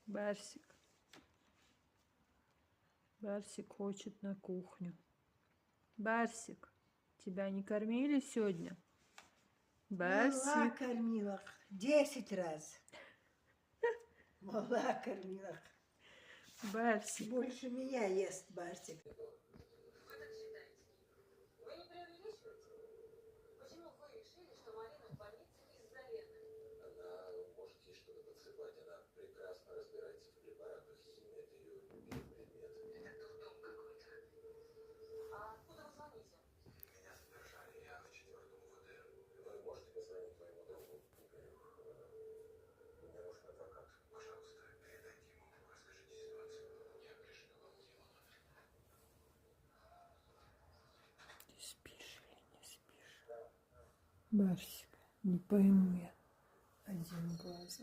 Барсик. Барсик хочет на кухню. Барсик, тебя не кормили сегодня? Барсик. Мала кормила 10 раз. Мала кормила. Барсик. Больше меня ест Барсик. Вы так считаете? Вы не преувеличиваете? Почему вы решили, что Марина в больнице из-за Лены? Она может ей что-то подсыпать, она прекрасно разбирается в препаратах, химия — это ее любимый предмет. Это дурдом какой-то. А откуда вы звоните? Меня задержали, я в 4-м УВД. Вы можете позвонить моему другу. Мне нужен адвокат. Пожалуйста, передайте ему, расскажите ситуацию. Я пришлю вам его номер. Ты спишь или не спишь? Барсик, не пойму я. Один глаз